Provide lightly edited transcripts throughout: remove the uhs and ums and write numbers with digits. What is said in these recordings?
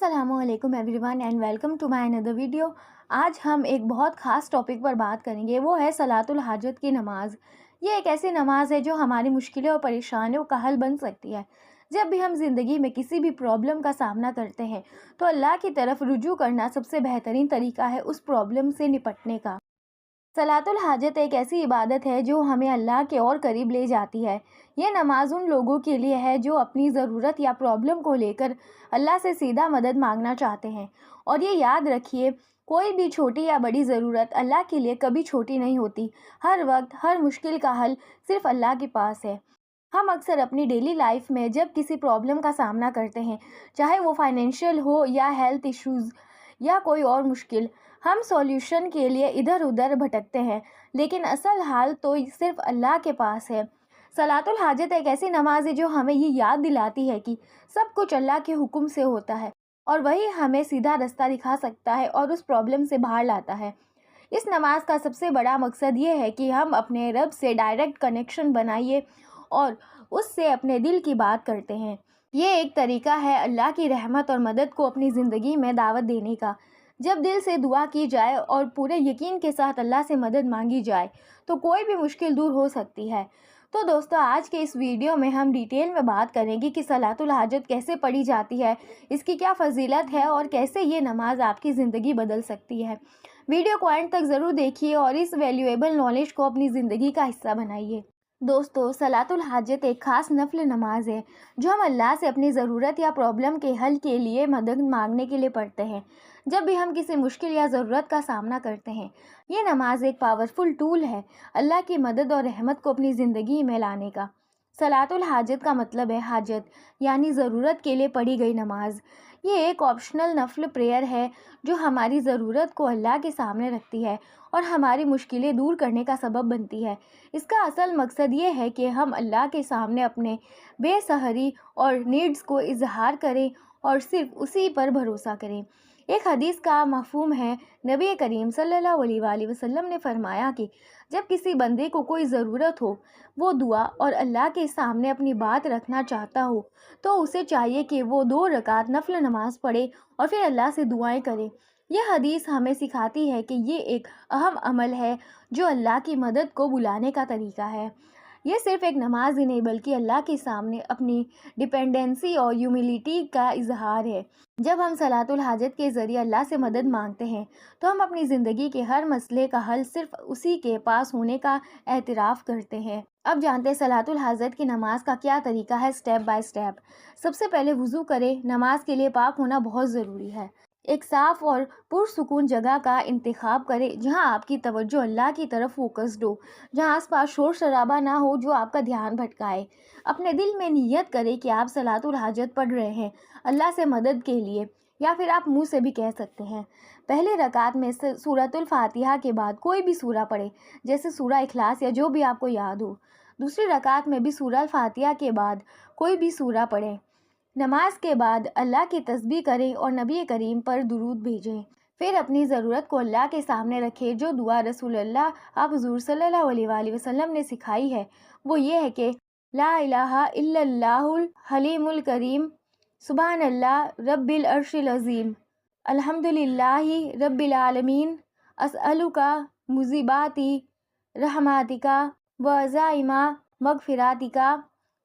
अस्सलाम वालेकुम everyone and welcome to my another video. आज हम एक बहुत ख़ास टॉपिक पर बात करेंगे, वो है सलातुल हाजत की नमाज़। ये एक ऐसी नमाज़ है जो हमारी मुश्किलें और परेशानियों का हल बन सकती है। जब भी हम ज़िंदगी में किसी भी प्रॉब्लम का सामना करते हैं तो अल्लाह की तरफ रुजू करना सबसे बेहतरीन तरीका है उस प्रॉब्लम से निपटने का। सलातुल हाजत एक ऐसी इबादत है जो हमें अल्लाह के और करीब ले जाती है। ये नमाज उन लोगों के लिए है जो अपनी ज़रूरत या प्रॉब्लम को लेकर अल्लाह से सीधा मदद मांगना चाहते हैं। और ये याद रखिए, कोई भी छोटी या बड़ी ज़रूरत अल्लाह के लिए कभी छोटी नहीं होती। हर वक्त हर मुश्किल का हल सिर्फ अल्लाह के पास है। हम अक्सर अपनी डेली लाइफ में जब किसी प्रॉब्लम का सामना करते हैं, चाहे वो फाइनेंशियल हो या हेल्थ इश्यूज़ या कोई और मुश्किल, हम सॉल्यूशन के लिए इधर उधर भटकते हैं, लेकिन असल हाल तो सिर्फ अल्लाह के पास है। सलातुल हाजत एक ऐसी नमाज है जो हमें ये याद दिलाती है कि सब कुछ अल्लाह के हुक्म से होता है और वही हमें सीधा रास्ता दिखा सकता है और उस प्रॉब्लम से बाहर लाता है। इस नमाज का सबसे बड़ा मकसद ये है कि हम अपने रब से डायरेक्ट कनेक्शन बनाइए और उससे अपने दिल की बात करते हैं। ये एक तरीका है अल्लाह की रहमत और मदद को अपनी ज़िंदगी में दावत देने का। जब दिल से दुआ की जाए और पूरे यकीन के साथ अल्लाह से मदद मांगी जाए तो कोई भी मुश्किल दूर हो सकती है। तो दोस्तों, आज के इस वीडियो में हम डिटेल में बात करेंगे कि सलातुल हाजत कैसे पढ़ी जाती है, इसकी क्या फ़जीलत है और कैसे ये नमाज आपकी ज़िंदगी बदल सकती है। वीडियो को एंड तक ज़रूर देखिए और इस वैल्यूएबल नॉलेज को अपनी ज़िंदगी का हिस्सा बनाइए। दोस्तों, सलातुल हाजत एक ख़ास नफल नमाज है जो हम अल्लाह से अपनी ज़रूरत या प्रॉब्लम के हल के लिए मदद मांगने के लिए पढ़ते हैं। जब भी हम किसी मुश्किल या ज़रूरत का सामना करते हैं, ये नमाज एक पावरफुल टूल है अल्लाह की मदद और रहमत को अपनी ज़िंदगी में लाने का। सलातुल हाजत का मतलब है हाजत, यानी ज़रूरत के लिए पढ़ी गई नमाज। ये एक ऑप्शनल नफल प्रेयर है जो हमारी ज़रूरत को अल्लाह के सामने रखती है और हमारी मुश्किलें दूर करने का सबब बनती है। इसका असल मकसद ये है कि हम अल्लाह के सामने अपने बेसहारी और नीड्स को इजहार करें और सिर्फ उसी पर भरोसा करें। एक हदीस का मफ़हूम है, नबी करीम सल्लल्लाहु अलैहि वसल्लम ने फरमाया कि जब किसी बंदे को कोई ज़रूरत हो, वो दुआ और अल्लाह के सामने अपनी बात रखना चाहता हो, तो उसे चाहिए कि वो 2 रकात नफल नमाज पढ़े और फिर अल्लाह से दुआएं करे। यह हदीस हमें सिखाती है कि ये एक अहम अमल है जो अल्लाह की मदद को बुलाने का तरीका है। ये सिर्फ़ एक नमाज ही नहीं बल्कि अल्लाह के सामने अपनी डिपेंडेंसी और ह्यूमिलिटी का इजहार है। जब हम सलातुल हाजत के ज़रिए अल्लाह से मदद मांगते हैं तो हम अपनी ज़िंदगी के हर मसले का हल सिर्फ उसी के पास होने का एतराफ़ करते हैं। अब जानते हैं सलातुल हाजत की नमाज का क्या तरीका है, स्टेप बाय स्टेप। सबसे पहले वज़ू करें। नमाज के लिए पाक होना बहुत ज़रूरी है। एक साफ़ और पुरसुकून जगह का इंतखाब करें जहां आपकी तवज्जो अल्लाह की तरफ फोकस्ड हो, जहां आसपास शोर शराबा ना हो जो आपका ध्यान भटकाए। अपने दिल में नियत करें कि आप सलातुल हाजत पढ़ रहे हैं अल्लाह से मदद के लिए, या फिर आप मुंह से भी कह सकते हैं। पहले रकात में सूरतुल फातिहा के बाद कोई भी सूरा पढ़े, जैसे सूरा इखलास या जो भी आपको याद हो। दूसरी रकात में भी सूरह फातिहा के बाद कोई भी सूरा पढ़ें। नमाज के बाद अल्लाह की तस्बीह करें और नबी करीम पर दुरूद भेजें। फिर अपनी ज़रूरत को अल्लाह के सामने रखें। जो दुआ रसूलुल्लाह आप हुज़ूर सल्लल्लाहु अलैहि वसल्लम ने सिखाई है वो ये है कि ला इलाहा इल्लल्लाहुल हलीमुल करीम, सुबहानल्लाह रब्बिल अर्शिल अज़ीम, अल्हम्दुलिल्लाहि रब्बिल आलमीन, अस्अलुका मुजीबाती रहमातिका व अज़ाइमा मगफ़िरातिका।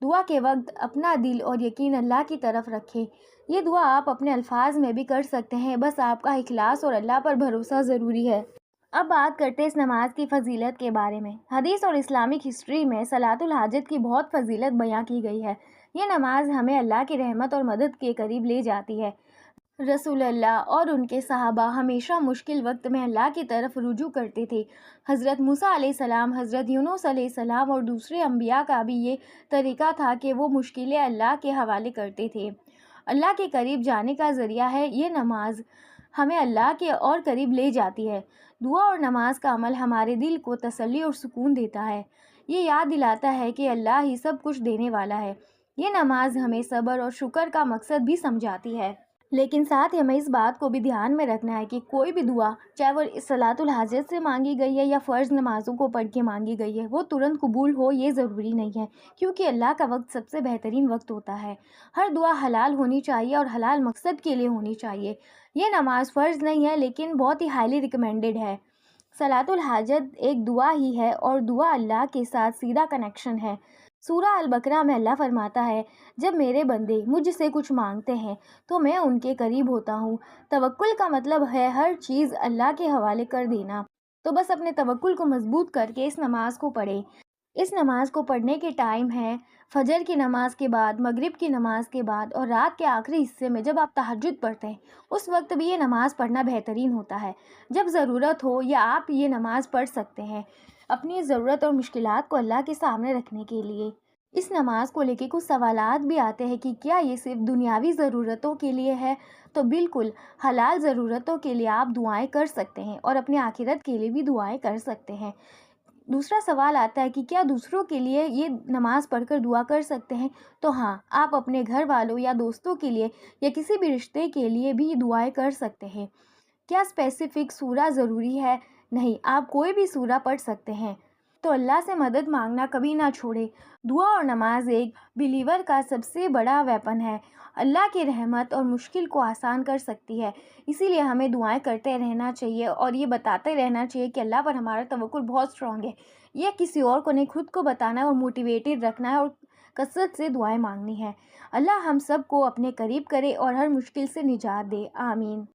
दुआ के वक्त अपना दिल और यकीन अल्लाह की तरफ रखें। ये दुआ आप अपने अल्फाज में भी कर सकते हैं, बस आपका इखलास और अल्लाह पर भरोसा ज़रूरी है। अब बात करते हैं इस नमाज की फ़जीलत के बारे में। हदीस और इस्लामिक हिस्ट्री में सलातुल हाजत की बहुत फ़जीलत बयां की गई है। ये नमाज हमें अल्लाह की रहमत और मदद के करीब ले जाती है। रसूलुल्लाह और उनके सहाबा हमेशा मुश्किल वक्त में अल्लाह की तरफ रुजू करते थे। हज़रत मूसा अलैहिस्सलाम, हज़रत यूनुस अलैहिस्सलाम और दूसरे अम्बिया का भी ये तरीका था कि वो मुश्किलें अल्लाह के हवाले करते थे। अल्लाह के करीब जाने का ज़रिया है ये नमाज, हमें अल्लाह के और करीब ले जाती है। दुआ और नमाज का अमल हमारे दिल को तसल्ली और सुकून देता है। ये याद दिलाता है कि अल्लाह ही सब कुछ देने वाला है। ये नमाज हमें सब्र और शुक्र का मकसद भी समझाती है। लेकिन साथ ही हमें इस बात को भी ध्यान में रखना है कि कोई भी दुआ, चाहे वो सलातुल हाजत से मांगी गई है या फ़र्ज़ नमाज़ों को पढ़ के मांगी गई है, वो तुरंत कबूल हो ये ज़रूरी नहीं है, क्योंकि अल्लाह का वक्त सबसे बेहतरीन वक्त होता है। हर दुआ हलाल होनी चाहिए और हलाल मकसद के लिए होनी चाहिए। ये नमाज फ़र्ज़ नहीं है, लेकिन बहुत ही हाईली रिकमेंडेड है। सलातुल हाजत एक दुआ ही है और दुआ अल्लाह के साथ सीधा कनेक्शन है। सूरा अल बकरा में अल्लाह फरमाता है, जब मेरे बंदे मुझसे कुछ मांगते हैं तो मैं उनके करीब होता हूँ। तवक्कुल का मतलब है हर चीज़ अल्लाह के हवाले कर देना। तो बस अपने तवक्कुल को मजबूत करके इस नमाज को पढ़ें। इस नमाज को पढ़ने के टाइम है फजर की नमाज के बाद, मगरिब की नमाज के बाद और रात के आखिरी हिस्से में जब आप तहज्जुद पढ़ते हैं, उस वक्त भी ये नमाज पढ़ना बेहतरीन होता है। जब ज़रूरत हो या आप ये नमाज पढ़ सकते हैं अपनी ज़रूरत और मुश्किलात को अल्लाह के सामने रखने के लिए। इस नमाज को लेके कुछ सवालात भी आते हैं कि क्या ये सिर्फ दुनियावी ज़रूरतों के लिए है? तो बिल्कुल, हलाल ज़रूरतों के लिए आप दुआएं कर सकते हैं और अपनी आखिरत के लिए भी दुआएं कर सकते हैं। दूसरा सवाल आता है कि क्या दूसरों के लिए ये नमाज पढ़कर दुआ कर सकते हैं? तो हाँ, आप अपने घर वालों या दोस्तों के लिए या किसी भी रिश्ते के लिए भी दुआएं कर सकते हैं। क्या स्पेसिफिक सूरा ज़रूरी है? नहीं, आप कोई भी सूरा पढ़ सकते हैं। तो अल्लाह से मदद मांगना कभी ना छोड़ें। दुआ और नमाज एक बिलीवर का सबसे बड़ा वेपन है। अल्लाह की रहमत और मुश्किल को आसान कर सकती है। इसीलिए हमें दुआएं करते रहना चाहिए और ये बताते रहना चाहिए कि अल्लाह पर हमारा तवक्कुल बहुत स्ट्रांग है। ये किसी और को नहीं, खुद को बताना है और मोटिवेटेड रखना है और कसरत से दुआएं मांगनी है। अल्लाह हम सबको अपने करीब करे और हर मुश्किल से निजात दे। आमीन।